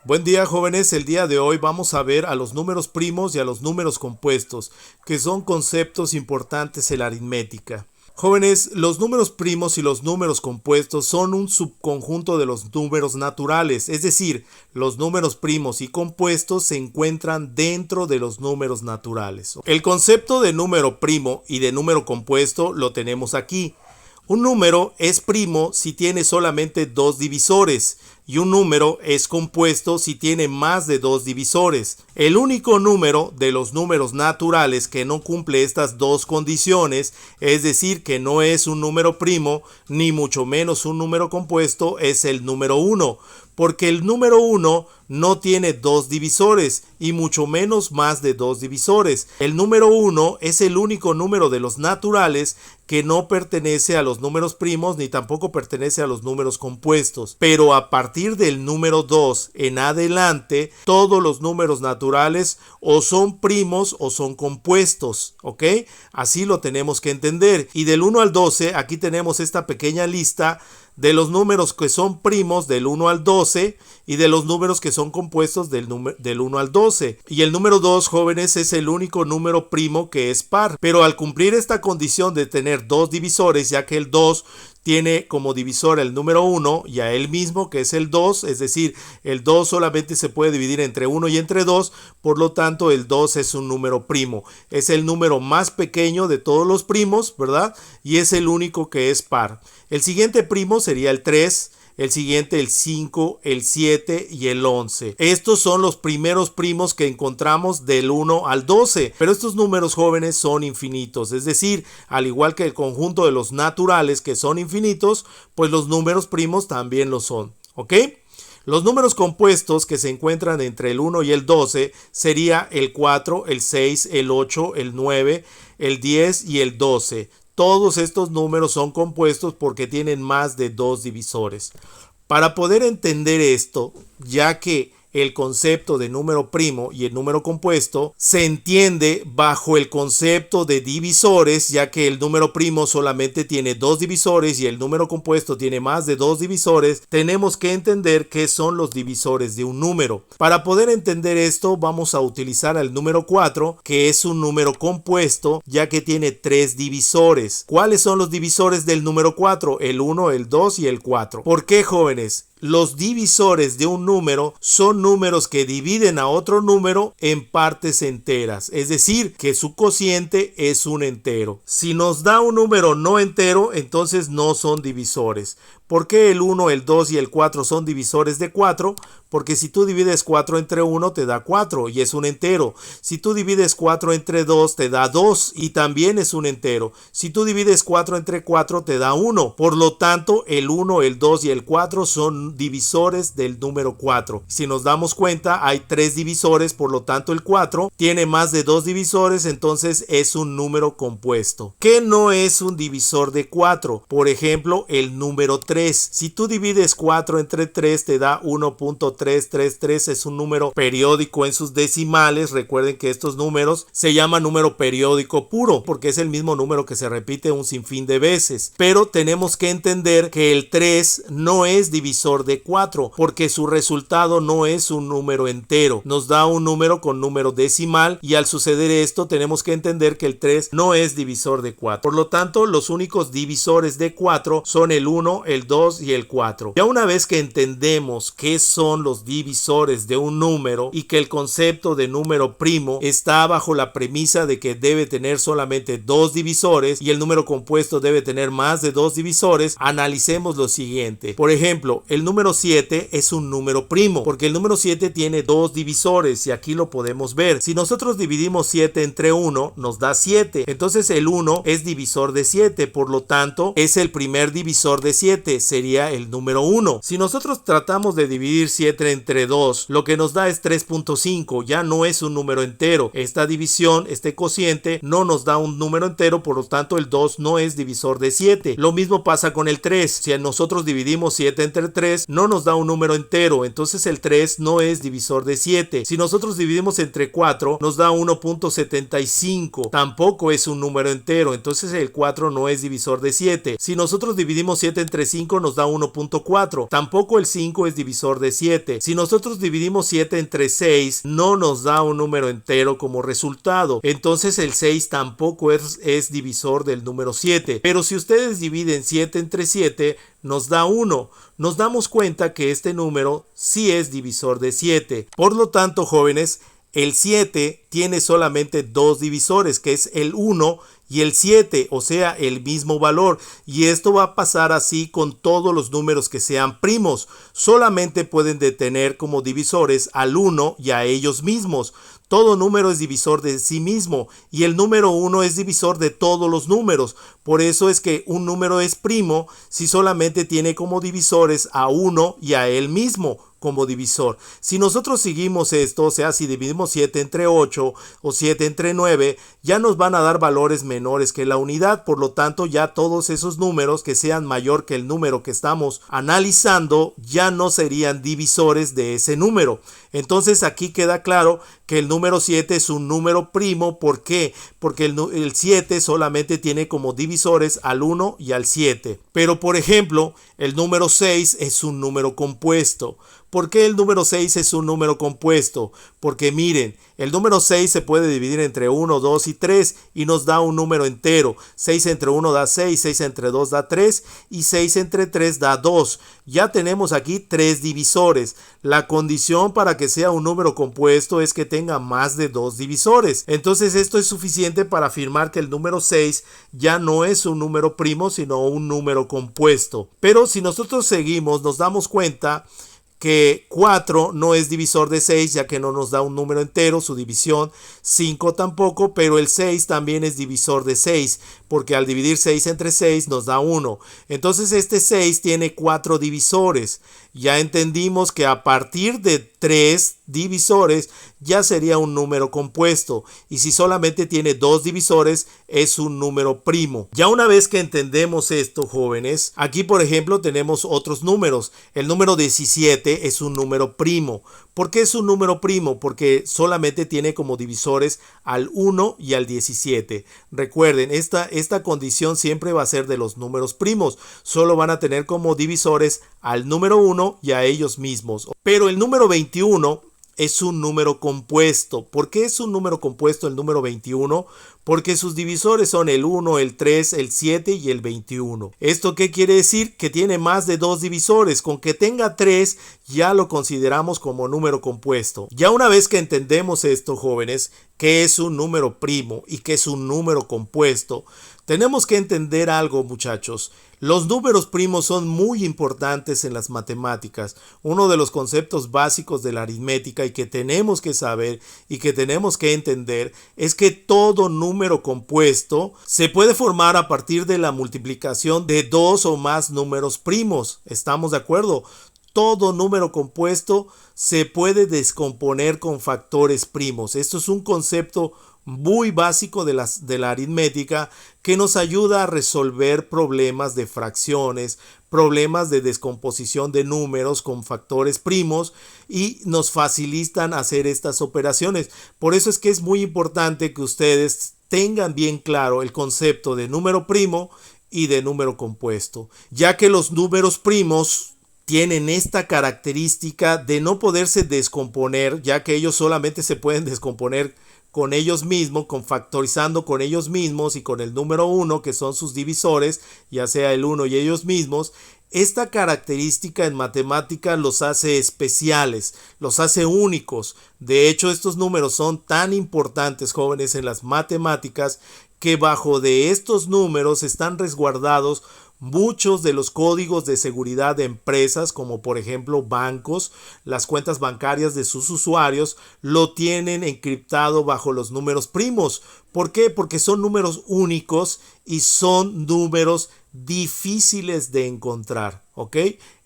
Buen día, jóvenes. El día de hoy vamos a ver a los números primos y a los números compuestos, que son conceptos importantes en la aritmética. Jóvenes, los números primos y los números compuestos son un subconjunto de los números naturales, es decir, los números primos y compuestos se encuentran dentro de los números naturales. El concepto de número primo y de número compuesto lo tenemos aquí. Un número es primo si tiene solamente dos divisores y un número es compuesto si tiene más de dos divisores. El único número de los números naturales que no cumple estas dos condiciones, es decir, que no es un número primo ni mucho menos un número compuesto, es el número 1. Porque el número 1 no tiene dos divisores y mucho menos más de dos divisores. El número 1 es el único número de los naturales que no pertenece a los números primos ni tampoco pertenece a los números compuestos. Pero a partir del número 2 en adelante, todos los números naturales o son primos o son compuestos, ¿ok? Así lo tenemos que entender. Y del 1 al 12, aquí tenemos esta pequeña lista de los números que son primos del 1 al 12 y de los números que son compuestos del 1 al 12. Y el número 2, jóvenes, es el único número primo que es par. Pero al cumplir esta condición de tener dos divisores, ya que el 2 tiene como divisor el número 1 y a él mismo, que es el 2, es decir, el 2 solamente se puede dividir entre 1 y entre 2, por lo tanto el 2 es un número primo. Es el número más pequeño de todos los primos, ¿verdad? Y es el único que es par. El siguiente primo sería el 3, el siguiente el 5, el 7 y el 11. Estos son los primeros primos que encontramos del 1 al 12, pero estos números, jóvenes, son infinitos, es decir, al igual que el conjunto de los naturales que son infinitos, pues los números primos también lo son, ¿ok? Los números compuestos que se encuentran entre el 1 y el 12 sería el 4, el 6, el 8, el 9, el 10 y el 12. Todos estos números son compuestos porque tienen más de dos divisores. Para poder entender esto, ya que el concepto de número primo y el número compuesto se entiende bajo el concepto de divisores, ya que el número primo solamente tiene dos divisores y el número compuesto tiene más de dos divisores, tenemos que entender qué son los divisores de un número. Para poder entender esto, vamos a utilizar el número 4, que es un número compuesto, ya que tiene tres divisores. ¿Cuáles son los divisores del número 4? El 1, el 2 y el 4. ¿Por qué, jóvenes? Los divisores de un número son números que dividen a otro número en partes enteras, es decir, que su cociente es un entero. Si nos da un número no entero, entonces no son divisores. ¿Por qué el 1, el 2 y el 4 son divisores de 4? Porque si tú divides 4 entre 1 te da 4 y es un entero. Si tú divides 4 entre 2 te da 2 y también es un entero. Si tú divides 4 entre 4 te da 1. Por lo tanto, el 1, el 2 y el 4 son divisores del número 4. Si nos damos cuenta, hay tres divisores, por lo tanto el 4 tiene más de dos divisores, entonces es un número compuesto. ¿Qué no es un divisor de 4? Por ejemplo, el número 3. Si tú divides 4 entre 3 te da 1.333, es un número periódico en sus decimales. Recuerden que estos números se llaman número periódico puro porque es el mismo número que se repite un sinfín de veces. Pero tenemos que entender que el 3 no es divisor de 4 porque su resultado no es un número entero. Nos da un número con número decimal y al suceder esto tenemos que entender que el 3 no es divisor de 4. Por lo tanto, los únicos divisores de 4 son el 1, el 2 y el 4. Ya una vez que entendemos qué son los divisores de un número y que el concepto de número primo está bajo la premisa de que debe tener solamente dos divisores y el número compuesto debe tener más de dos divisores, analicemos lo siguiente. Por ejemplo, el número 7 es un número primo porque el número 7 tiene dos divisores y aquí lo podemos ver. Si nosotros dividimos 7 entre 1 nos da 7. Entonces el 1 es divisor de 7, por lo tanto es el primer divisor de 7. Sería el número 1. Si nosotros tratamos de dividir 7 entre 2, lo que nos da es 3.5, ya no es un número entero. Esta división, este cociente, no nos da un número entero, por lo tanto el 2 no es divisor de 7. Lo mismo pasa con el 3. Si nosotros dividimos 7 entre 3, no nos da un número entero, entonces el 3 no es divisor de 7. Si nosotros dividimos entre 4, nos da 1.75, tampoco es un número entero, entonces el 4 no es divisor de 7. Si nosotros dividimos 7 entre 5, 5 nos da 1.4. Tampoco el 5 es divisor de 7. Si nosotros dividimos 7 entre 6, no nos da un número entero como resultado. Entonces el 6 tampoco es divisor del número 7. Pero si ustedes dividen 7 entre 7, nos da 1. Nos damos cuenta que este número sí es divisor de 7. Por lo tanto, jóvenes, el 7 tiene solamente dos divisores, que es el 1 y el 7, o sea, el mismo valor. Y esto va a pasar así con todos los números que sean primos. Solamente pueden tener como divisores al 1 y a ellos mismos. Todo número es divisor de sí mismo y el número 1 es divisor de todos los números. Por eso es que un número es primo si solamente tiene como divisores a 1 y a él mismo como divisor. Si nosotros seguimos esto, o sea, si dividimos 7 entre 8 o 7 entre 9, ya nos van a dar valores menores que la unidad. Por lo tanto, ya todos esos números que sean mayor que el número que estamos analizando ya no serían divisores de ese número. Entonces aquí queda claro que el número 7 es un número primo. ¿Por qué? Porque el 7 solamente tiene como divisores al 1 y al 7. Pero por ejemplo, el número 6 es un número compuesto. ¿Por qué el número 6 es un número compuesto? Porque miren, el número 6 se puede dividir entre 1, 2 y 3 y nos da un número entero. 6 entre 1 da 6, 6 entre 2 da 3 y 6 entre 3 da 2. Ya tenemos aquí 3 divisores. La condición para que sea un número compuesto es que tenga más de 2 divisores. Entonces esto es suficiente para afirmar que el número 6 ya no es un número primo, sino un número compuesto. Pero si nosotros seguimos, nos damos cuenta que 4 no es divisor de 6, ya que no nos da un número entero, su división. 5 tampoco, pero el 6 también es divisor de 6, porque al dividir 6 entre 6 nos da 1. Entonces este 6 tiene 4 divisores. Ya entendimos que a partir de 3 divisores ya sería un número compuesto, y si solamente tiene 2 divisores es un número primo. Ya una vez que entendemos esto, jóvenes, aquí por ejemplo tenemos otros números. El número 17 es un número primo. ¿Por qué es un número primo? Porque solamente tiene como divisores al 1 y al 17. Recuerden, esta condición siempre va a ser de los números primos. Solo van a tener como divisores al número 1 y a ellos mismos. Pero el número 21 es un número compuesto. ¿Por qué es un número compuesto el número 21? Porque sus divisores son el 1, el 3, el 7 y el 21. ¿Esto qué quiere decir? Que tiene más de 2 divisores. Con que tenga 3 ya lo consideramos como número compuesto. Ya una vez que entendemos esto, jóvenes, que es un número primo y que es un número compuesto, tenemos que entender algo, muchachos. Los números primos son muy importantes en las matemáticas. Uno de los conceptos básicos de la aritmética y que tenemos que saber y que tenemos que entender es que todo número compuesto se puede formar a partir de la multiplicación de 2 o más números primos. ¿Estamos de acuerdo? Todo número compuesto se puede descomponer con factores primos. Esto es un concepto muy básico de la aritmética que nos ayuda a resolver problemas de fracciones, problemas de descomposición de números con factores primos, y nos facilitan hacer estas operaciones. Por eso es que es muy importante que ustedes tengan bien claro el concepto de número primo y de número compuesto, ya que los números primos tienen esta característica de no poderse descomponer, ya que ellos solamente se pueden descomponer con ellos mismos, factorizando con ellos mismos y con el número 1, que son sus divisores, ya sea el 1 y ellos mismos. Esta característica en matemática los hace especiales, los hace únicos. De hecho, estos números son tan importantes, jóvenes, en las matemáticas, que bajo de estos números están resguardados muchos de los códigos de seguridad de empresas, como por ejemplo bancos. Las cuentas bancarias de sus usuarios lo tienen encriptado bajo los números primos. ¿Por qué? Porque son números únicos y son números difíciles de encontrar, ¿ok?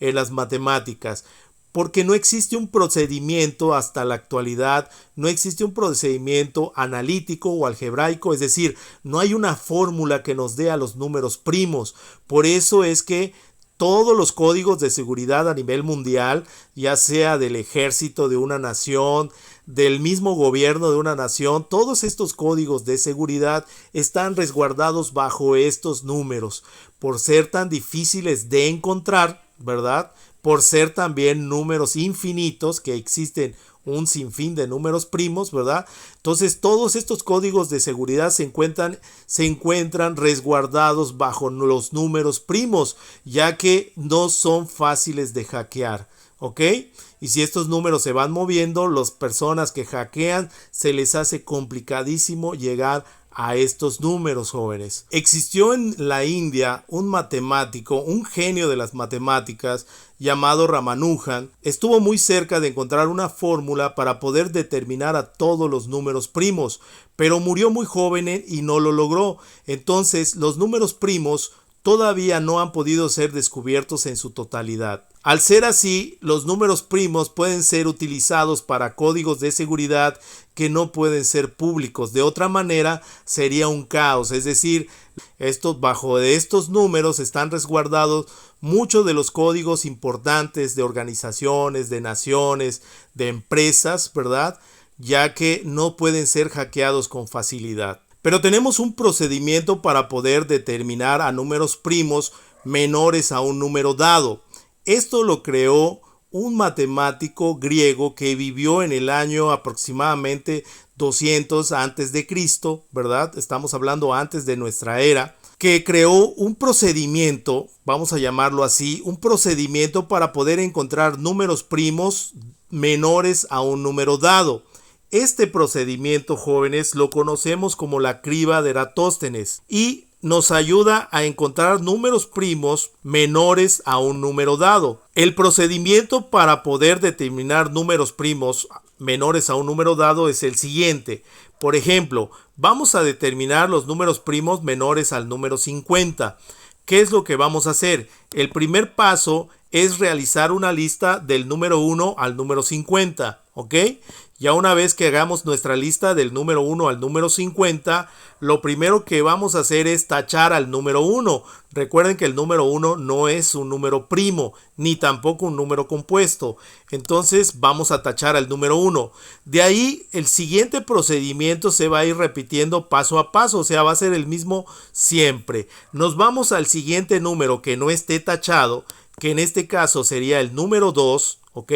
En las matemáticas. Porque no existe un procedimiento hasta la actualidad, no existe un procedimiento analítico o algebraico, es decir, no hay una fórmula que nos dé a los números primos. Por eso es que todos los códigos de seguridad a nivel mundial, ya sea del ejército de una nación, del mismo gobierno de una nación, todos estos códigos de seguridad están resguardados bajo estos números, por ser tan difíciles de encontrar, ¿verdad? Por ser también números infinitos, que existen un sinfín de números primos, ¿verdad? Entonces todos estos códigos de seguridad se encuentran resguardados bajo los números primos, ya que no son fáciles de hackear, ¿ok? Y si estos números se van moviendo, las personas que hackean se les hace complicadísimo llegar a estos números, jóvenes. Existió en la India un matemático, un genio de las matemáticas llamado Ramanujan. Estuvo muy cerca de encontrar una fórmula para poder determinar a todos los números primos, pero murió muy joven y no lo logró. Entonces, los números primos todavía no han podido ser descubiertos en su totalidad. Al ser así, los números primos pueden ser utilizados para códigos de seguridad que no pueden ser públicos. De otra manera, sería un caos. Es decir, bajo de estos números están resguardados muchos de los códigos importantes de organizaciones, de naciones, de empresas, ¿verdad? Ya que no pueden ser hackeados con facilidad. Pero tenemos un procedimiento para poder determinar a números primos menores a un número dado. Esto lo creó un matemático griego que vivió en el año aproximadamente 200 antes de Cristo, ¿verdad? Estamos hablando antes de nuestra era, que creó un procedimiento, vamos a llamarlo así, un procedimiento para poder encontrar números primos menores a un número dado. Este procedimiento, jóvenes, lo conocemos como la criba de Eratóstenes y nos ayuda a encontrar números primos menores a un número dado. El procedimiento para poder determinar números primos menores a un número dado es el siguiente. Por ejemplo, vamos a determinar los números primos menores al número 50. ¿Qué es lo que vamos a hacer? El primer paso es realizar una lista del número 1 al número 50, ¿ok? Ya una vez que hagamos nuestra lista del número 1 al número 50, lo primero que vamos a hacer es tachar al número 1. Recuerden que el número 1 no es un número primo, ni tampoco un número compuesto. Entonces vamos a tachar al número 1. De ahí el siguiente procedimiento se va a ir repitiendo paso a paso, o sea, va a ser el mismo siempre. Nos vamos al siguiente número que no esté tachado, que en este caso sería el número 2, ¿ok?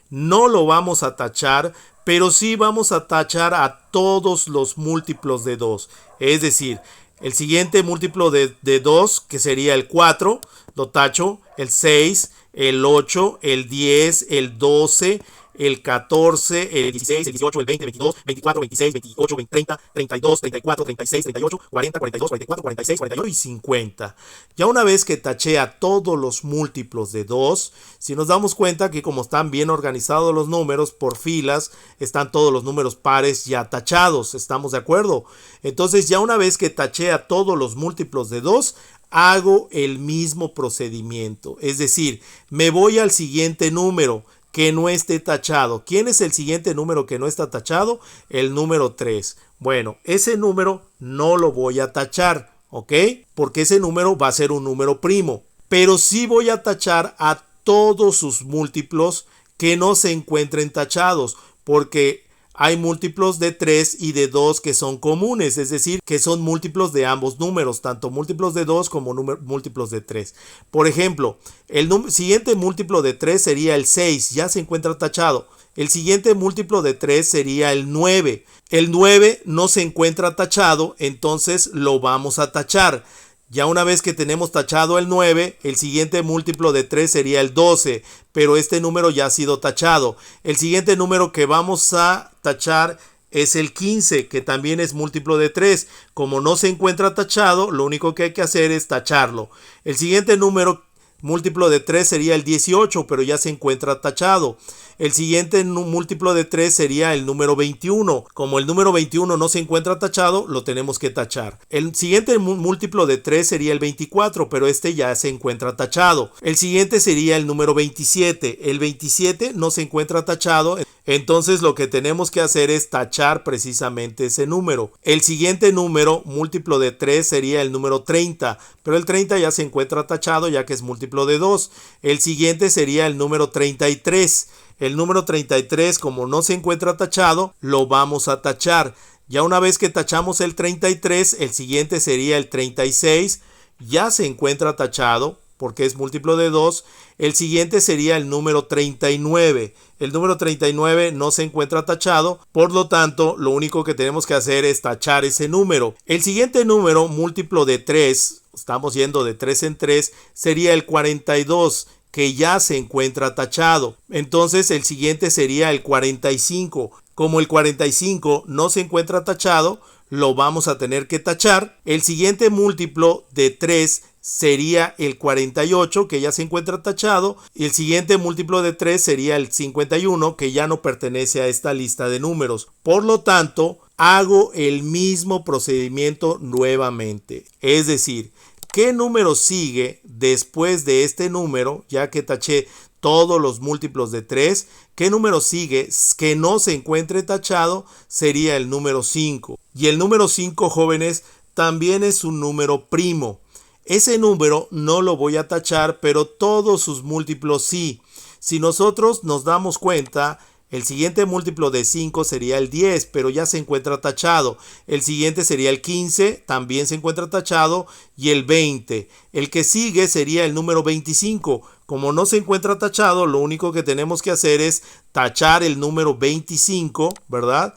No lo vamos a tachar, pero sí vamos a tachar a todos los múltiplos de 2. Es decir, el siguiente múltiplo de 2, que sería el 4, lo tacho, el 6, el 8, el 10, el 12, el 14, el 16, el 18, el 20, el 22, 24, 26, 28, 30, 32, 34, 36, 38, 40, 42, 44, 46, 48 y 50. Ya una vez que taché a todos los múltiplos de 2, si nos damos cuenta que como están bien organizados los números por filas, están todos los números pares ya tachados, ¿estamos de acuerdo? Entonces ya una vez que taché a todos los múltiplos de 2, hago el mismo procedimiento. Es decir, me voy al siguiente número que no esté tachado. ¿Quién es el siguiente número que no está tachado? El número 3. Bueno, ese número no lo voy a tachar, ¿ok? Porque ese número va a ser un número primo. Pero sí voy a tachar a todos sus múltiplos que no se encuentren tachados, porque hay múltiplos de 3 y de 2 que son comunes, es decir, que son múltiplos de ambos números, tanto múltiplos de 2 como múltiplos de 3. Por ejemplo, el siguiente múltiplo de 3 sería el 6, ya se encuentra tachado. El siguiente múltiplo de 3 sería el 9. El 9 no se encuentra tachado, entonces lo vamos a tachar. Ya una vez que tenemos tachado el 9, el siguiente múltiplo de 3 sería el 12, pero este número ya ha sido tachado. El siguiente número que vamos a tachar es el 15, que también es múltiplo de 3. Como no se encuentra tachado, lo único que hay que hacer es tacharlo. El siguiente número múltiplo de 3 sería el 18, pero ya se encuentra tachado. El siguiente múltiplo de 3 sería el número 21. Como el número 21 no se encuentra tachado, lo tenemos que tachar. El siguiente múltiplo de 3 sería el 24, pero este ya se encuentra tachado. El siguiente sería el número 27. El 27 no se encuentra tachado, Entonces lo que tenemos que hacer es tachar precisamente ese número. El siguiente número múltiplo de 3 sería el número 30, pero el 30 ya se encuentra tachado ya que es múltiplo de 2. El siguiente sería el número 33. El número 33, como no se encuentra tachado, lo vamos a tachar. Ya una vez que tachamos el 33, el siguiente sería el 36. Ya se encuentra tachado porque es múltiplo de 2. El siguiente sería el número 39. El número 39 no se encuentra tachado, por lo tanto, lo único que tenemos que hacer es tachar ese número. El siguiente número múltiplo de 3, estamos yendo de 3 en 3, sería el 42, que ya se encuentra tachado. Entonces, el siguiente sería el 45. Como el 45 no se encuentra tachado, lo vamos a tener que tachar. El siguiente múltiplo de 3 sería el 48, que ya se encuentra tachado, y el siguiente múltiplo de 3 sería el 51, que ya no pertenece a esta lista de números. Por lo tanto, hago el mismo procedimiento nuevamente. Es decir, ¿qué número sigue después de este número? Ya que taché todos los múltiplos de 3, ¿qué número sigue que no se encuentre tachado? Sería el número 5. Y el número 5, jóvenes, también es un número primo. Ese número no lo voy a tachar, pero todos sus múltiplos sí. Si nosotros nos damos cuenta, el siguiente múltiplo de 5 sería el 10, pero ya se encuentra tachado. El siguiente sería el 15, también se encuentra tachado, y el 20. El que sigue sería el número 25. Como no se encuentra tachado, lo único que tenemos que hacer es tachar el número 25, ¿verdad?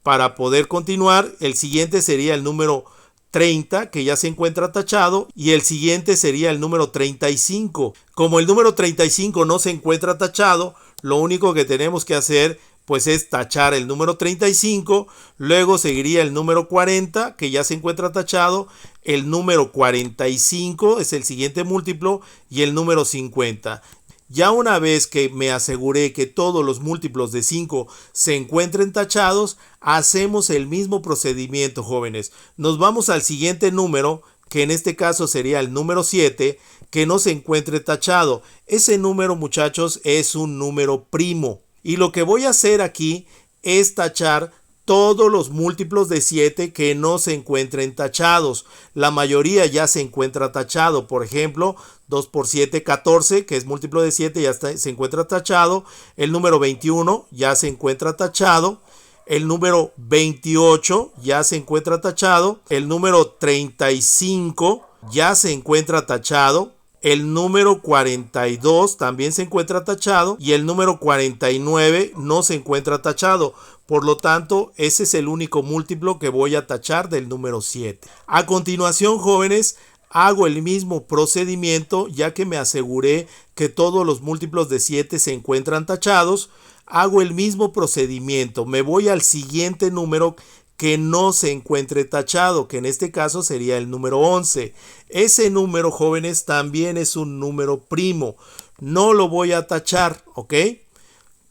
Para poder continuar, el siguiente sería el número 30, que ya se encuentra tachado, y el siguiente sería el número 35. Como el número 35 no se encuentra tachado, lo único que tenemos que hacer pues es tachar el número 35, luego seguiría el número 40, que ya se encuentra tachado, el número 45 es el siguiente múltiplo, y el número 50. Ya una vez que me aseguré que todos los múltiplos de 5 se encuentren tachados, hacemos el mismo procedimiento, jóvenes. Nos vamos al siguiente número, que en este caso sería el número 7, que no se encuentre tachado. Ese número, muchachos, es un número primo. Y lo que voy a hacer aquí es tachar todos los múltiplos de 7 que no se encuentren tachados. La mayoría ya se encuentra tachado. Por ejemplo, 2 por 7, 14, que es múltiplo de 7, ya se encuentra tachado. El número 21 ya se encuentra tachado. El número 28 ya se encuentra tachado. El número 35 ya se encuentra tachado. El número 42 también se encuentra tachado. Y el número 49 no se encuentra tachado. Por lo tanto, ese es el único múltiplo que voy a tachar del número 7. A continuación, jóvenes, hago el mismo procedimiento ya que me aseguré que todos los múltiplos de 7 se encuentran tachados. Hago el mismo procedimiento. Me voy al siguiente número que no se encuentre tachado, que en este caso sería el número 11. Ese número, jóvenes, también es un número primo. No lo voy a tachar, ¿ok?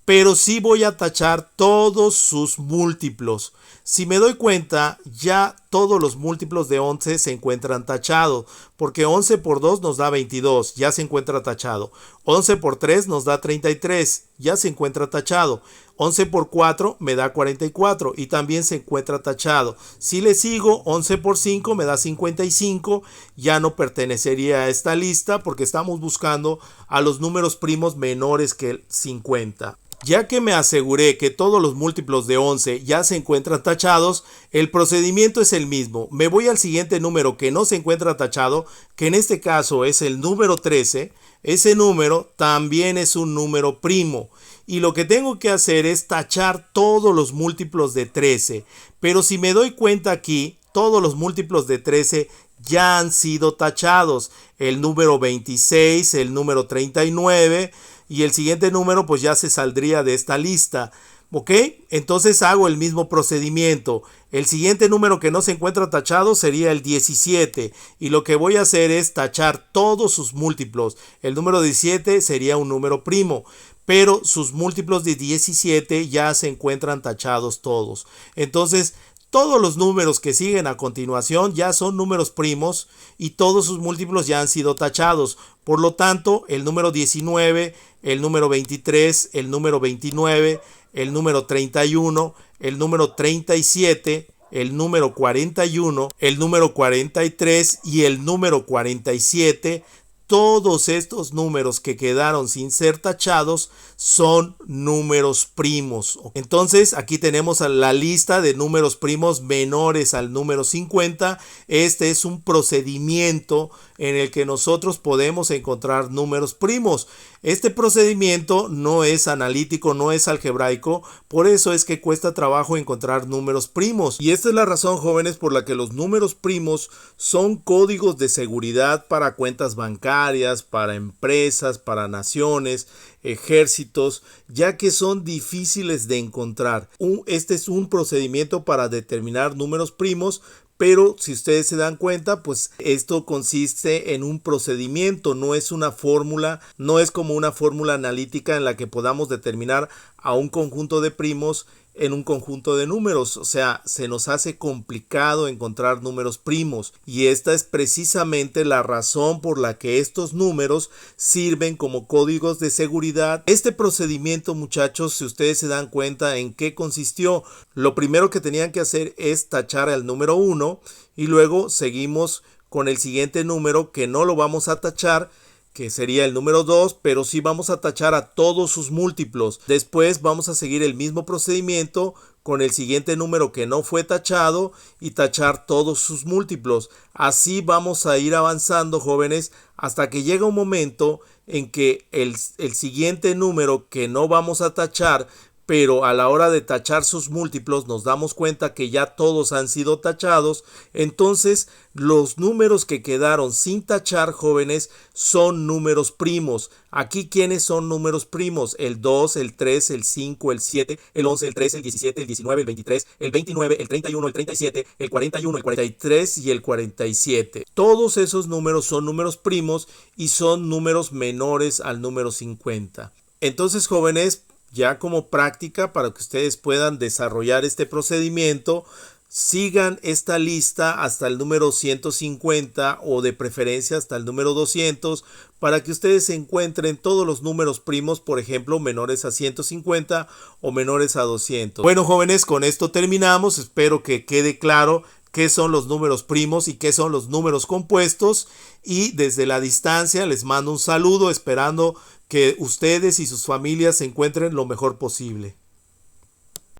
Pero sí voy a tachar todos sus múltiplos. Si me doy cuenta, ya todos los múltiplos de 11 se encuentran tachados, porque 11 por 2 nos da 22, ya se encuentra tachado. 11 por 3 nos da 33, ya se encuentra tachado. 11 por 4 me da 44 y también se encuentra tachado. Si le sigo, 11 por 5 me da 55, ya no pertenecería a esta lista porque estamos buscando a los números primos menores que el 50. Ya que me aseguré que todos los múltiplos de 11 ya se encuentran tachados, el procedimiento es el mismo. Me voy al siguiente número que no se encuentra tachado, que en este caso es el número 13. Ese número también es un número primo. Y lo que tengo que hacer es tachar todos los múltiplos de 13. Pero si me doy cuenta aquí, todos los múltiplos de 13 ya han sido tachados. El número 26, el número 39... y el siguiente número pues ya se saldría de esta lista, ¿ok? Entonces hago el mismo procedimiento. El siguiente número que no se encuentra tachado sería el 17 y lo que voy a hacer es tachar todos sus múltiplos. El número 17 sería un número primo, pero sus múltiplos de 17 ya se encuentran tachados todos. Entonces, todos los números que siguen a continuación ya son números primos y todos sus múltiplos ya han sido tachados. Por lo tanto, el número 19, el número 23, el número 29, el número 31, el número 37, el número 41, el número 43 y el número 47. Todos estos números que quedaron sin ser tachados son números primos. Entonces aquí tenemos la lista de números primos menores al número 50. Este es un procedimiento en el que nosotros podemos encontrar números primos. Este procedimiento no es analítico, no es algebraico, por eso es que cuesta trabajo encontrar números primos. Y esta es la razón, jóvenes, por la que los números primos son códigos de seguridad para cuentas bancarias, para empresas, para naciones, ejércitos, ya que son difíciles de encontrar. Este es un procedimiento para determinar números primos, pero si ustedes se dan cuenta, pues esto consiste en un procedimiento, no es una fórmula, no es como una fórmula analítica en la que podamos determinar a un conjunto de primos en un conjunto de números. O sea, se nos hace complicado encontrar números primos, y esta es precisamente la razón por la que estos números sirven como códigos de seguridad. Este procedimiento, muchachos, si ustedes se dan cuenta en qué consistió, lo primero que tenían que hacer es tachar al número 1 y luego seguimos con el siguiente número que no lo vamos a tachar, que sería el número 2, pero sí vamos a tachar a todos sus múltiplos. Después vamos a seguir el mismo procedimiento con el siguiente número que no fue tachado y tachar todos sus múltiplos. Así vamos a ir avanzando, jóvenes, hasta que llega un momento en que el siguiente número que no vamos a tachar, pero a la hora de tachar sus múltiplos nos damos cuenta que ya todos han sido tachados. Entonces los números que quedaron sin tachar, jóvenes, son números primos. Aquí, ¿quiénes son números primos? El 2, el 3, el 5, el 7, el 11, el 13, el 17, el 19, el 23, el 29, el 31, el 37, el 41, el 43 y el 47. Todos esos números son números primos y son números menores al número 50. Entonces, jóvenes, ya como práctica para que ustedes puedan desarrollar este procedimiento, sigan esta lista hasta el número 150 o de preferencia hasta el número 200 para que ustedes encuentren todos los números primos, por ejemplo, menores a 150 o menores a 200. Bueno, jóvenes, con esto terminamos. Espero que quede claro qué son los números primos y qué son los números compuestos, y desde la distancia les mando un saludo esperando que ustedes y sus familias se encuentren lo mejor posible.